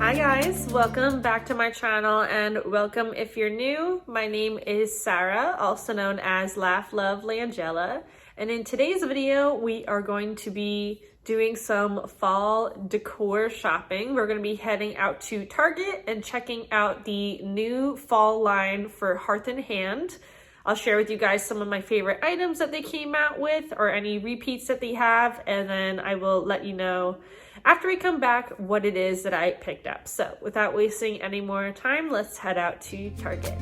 Hi guys, welcome back to my channel and welcome if you're new. My name is Sarah, also known as LaughLoveLangella, and in today's video we are going to be doing some fall decor shopping. We're going to be heading out to Target and checking out the new fall line for Hearth and Hand. I'll share with you guys some of my favorite items that they came out with or any repeats that they have, and then I will let you know after we come back what it is that I picked up. So without wasting any more time, let's head out to Target.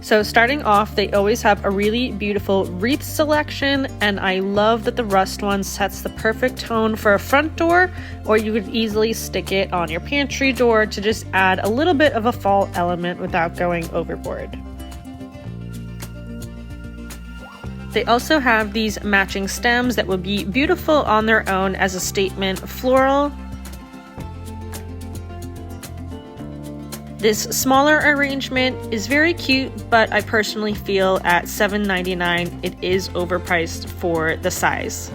So starting off, they always have a really beautiful wreath selection, and I love that the rust one sets the perfect tone for a front door, or you could easily stick it on your pantry door to just add a little bit of a fall element without going overboard. They also have these matching stems that would be beautiful on their own as a statement floral. This smaller arrangement is very cute, but I personally feel at $7.99 it is overpriced for the size.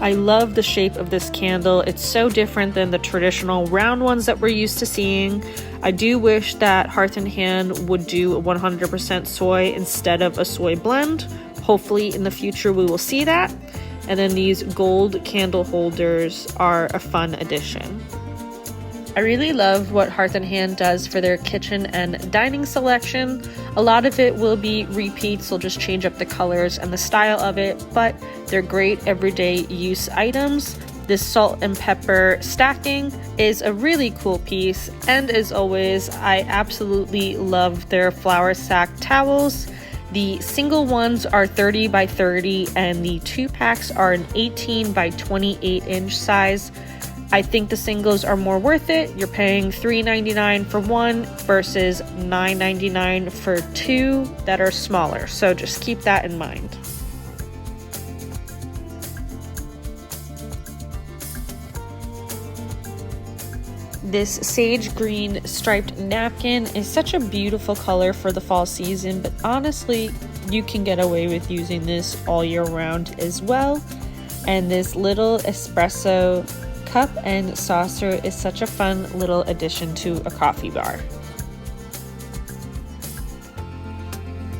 I love the shape of this candle. It's so different than the traditional round ones that we're used to seeing. I do wish that Hearth and Hand would do 100% soy instead of a soy blend. Hopefully in the future we will see that. And then these gold candle holders are a fun addition. I really love what Hearth and Hand does for their kitchen and dining selection. A lot of it will be repeats, they'll just change up the colors and the style of it, but they're great everyday use items. This salt and pepper stacking is a really cool piece, and as always, I absolutely love their flour sack towels. The single ones are 30 by 30 and the 2-packs are an 18 by 28 inch size. I think the singles are more worth it. You're paying $3.99 for one versus $9.99 for two that are smaller. So just keep that in mind. This sage green striped napkin is such a beautiful color for the fall season, but honestly, you can get away with using this all year round as well. And this little espresso cup and saucer is such a fun little addition to a coffee bar.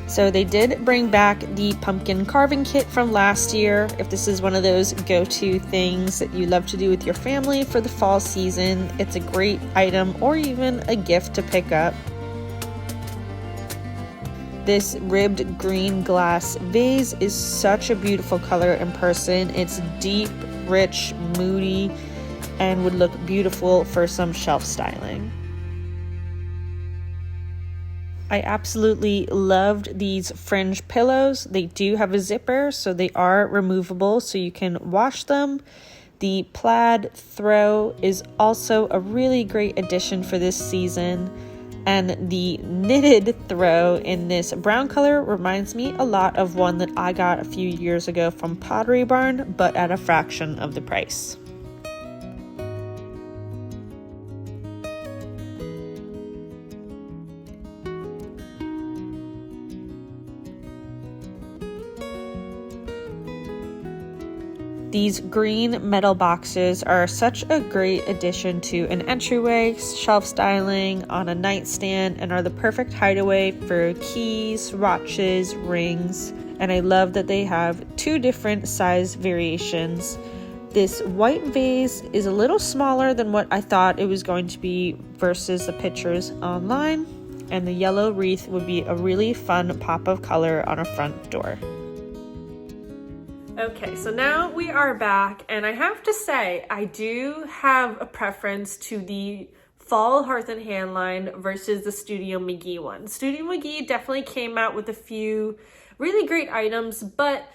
So they did bring back the pumpkin carving kit from last year. If this is one of those go-to things that you love to do with your family for the fall season, it's a great item or even a gift to pick up. This ribbed green glass vase is such a beautiful color in person. It's deep, rich, moody, and would look beautiful for some shelf styling. I absolutely loved these fringe pillows. They do have a zipper, so they are removable, so you can wash them. The plaid throw is also a really great addition for this season, and the knitted throw in this brown color reminds me a lot of one that I got a few years ago from Pottery Barn, but at a fraction of the price. These green metal boxes are such a great addition to an entryway, shelf styling, on a nightstand, and are the perfect hideaway for keys, watches, rings. And I love that they have two different size variations. This white vase is a little smaller than what I thought it was going to be versus the pictures online. And the yellow wreath would be a really fun pop of color on a front door. Okay, so now we are back, and I have to say, I do have a preference to the fall Hearth and Hand line versus the Studio McGee one. Studio McGee definitely came out with a few really great items, but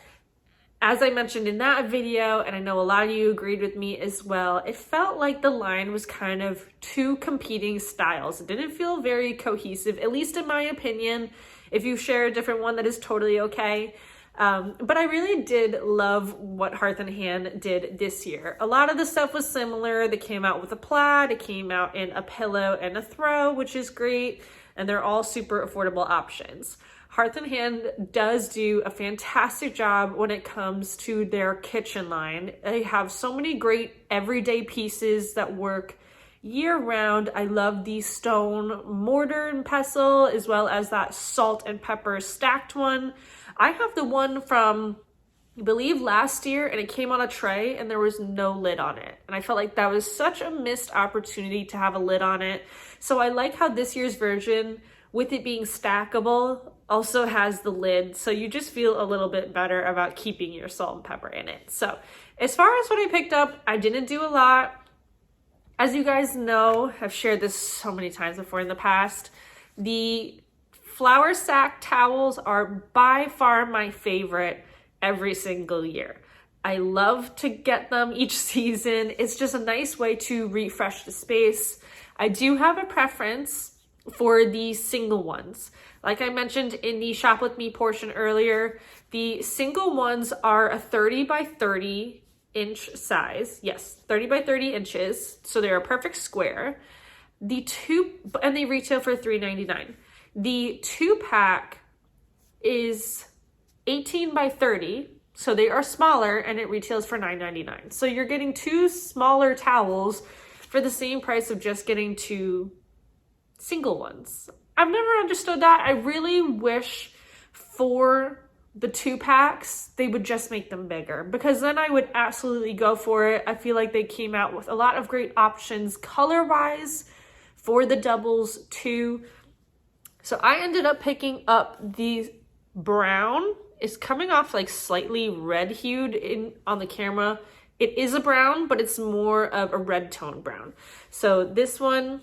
as I mentioned in that video, and I know a lot of you agreed with me as well, it felt like the line was kind of two competing styles. It didn't feel very cohesive, at least in my opinion. If you share a different one, that is totally okay. But I really did love what Hearth and Hand did this year. A lot of the stuff was similar. They came out with a plaid, it came out in a pillow and a throw, which is great, and they're all super affordable options. Hearth and Hand does do a fantastic job when it comes to their kitchen line. They have so many great everyday pieces that work year round. I love the stone mortar and pestle, as well as that salt and pepper stacked one. I have the one from, I believe, last year, and it came on a tray and there was no lid on it. And I felt like that was such a missed opportunity to have a lid on it. So I like how this year's version, with it being stackable, also has the lid. So you just feel a little bit better about keeping your salt and pepper in it. So as far as what I picked up, I didn't do a lot. As you guys know, I've shared this so many times before in the past, the flour sack towels are by far my favorite every single year. I love to get them each season. It's just a nice way to refresh the space. I do have a preference for the single ones. Like I mentioned in the shop with me portion earlier, the single ones are a 30 by 30 inch size. Yes, 30 by 30 inches. So they're a perfect square. And they retail for $3.99. The 2-pack is 18 by 30. So they are smaller and it retails for $9.99. So you're getting 2 smaller towels for the same price of just getting 2 single ones. I've never understood that. I really wish for the 2-packs, they would just make them bigger, because then I would absolutely go for it. I feel like they came out with a lot of great options color-wise for the doubles too. So I ended up picking up the brown. It's coming off like slightly red hued on the camera. It is a brown, but it's more of a red tone brown. So this one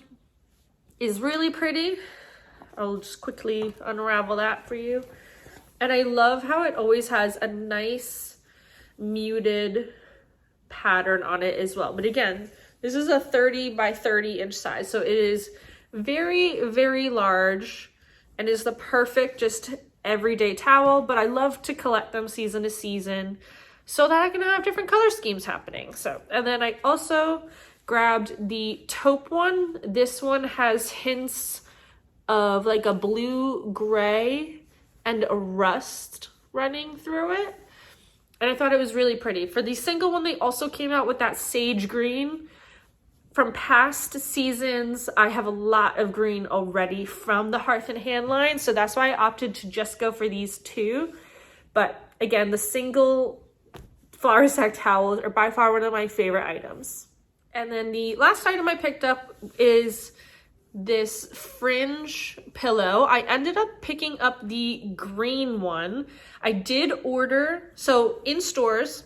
is really pretty. I'll just quickly unravel that for you. And I love how it always has a nice muted pattern on it as well. But again, this is a 30 by 30 inch size. So it is very, very large and is the perfect just everyday towel. But I love to collect them season to season so that I can have different color schemes happening. So, and then I also grabbed the taupe one. This one has hints of like a blue gray and a rust running through it. And I thought it was really pretty. For the single one, they also came out with that sage green. From past seasons, I have a lot of green already from the Hearth and Hand line. So that's why I opted to just go for these 2. But again, the single flour sack towels are by far one of my favorite items. And then the last item I picked up is this fringe pillow. I ended up picking up the green one. I did order, so in stores,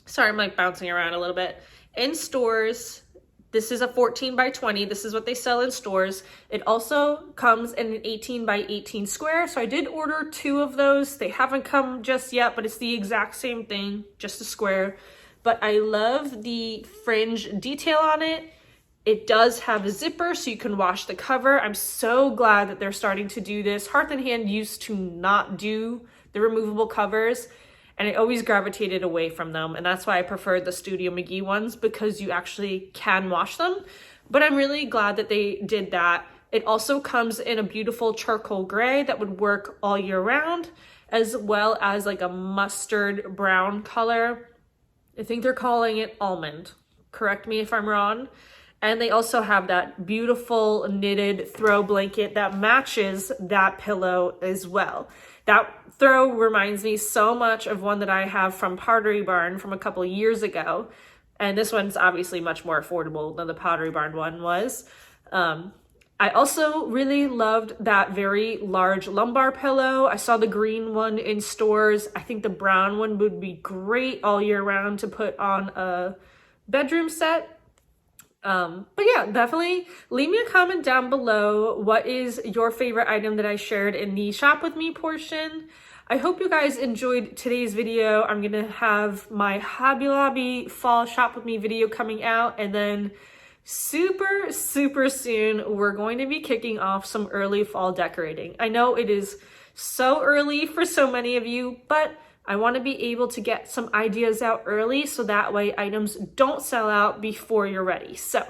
sorry, I'm like bouncing around a little bit. In stores, this is a 14 by 20. This is what they sell in stores. It also comes in an 18 by 18 square. So I did order 2 of those. They haven't come just yet, but it's the exact same thing, just a square. But I love the fringe detail on it. It does have a zipper so you can wash the cover. I'm so glad that they're starting to do this. Hearth and Hand used to not do the removable covers, and I always gravitated away from them. And that's why I preferred the Studio McGee ones, because you actually can wash them. But I'm really glad that they did that. It also comes in a beautiful charcoal gray that would work all year round, as well as like a mustard brown color. I think they're calling it almond. Correct me if I'm wrong. And they also have that beautiful knitted throw blanket that matches that pillow as well. That throw reminds me so much of one that I have from Pottery Barn from a couple of years ago. And this one's obviously much more affordable than the Pottery Barn one was. I also really loved that very large lumbar pillow. I saw the green one in stores. I think the brown one would be great all year round to put on a bedroom set. But yeah, definitely leave me a comment down below. What is your favorite item that I shared in the shop with me portion? I hope you guys enjoyed today's video. I'm gonna have my Hobby Lobby fall shop with me video coming out, and then super soon we're going to be kicking off some early fall decorating. I know it is so early for so many of you, but I want to be able to get some ideas out early so that way items don't sell out before you're ready. So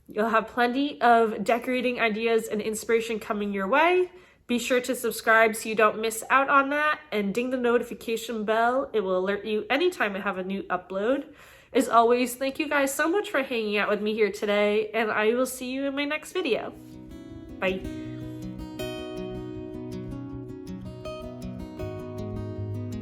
you'll have plenty of decorating ideas and inspiration coming your way. Be sure to subscribe so you don't miss out on that, and ding the notification bell. It will alert you anytime I have a new upload. As always, thank you guys so much for hanging out with me here today, and I will see you in my next video. Bye.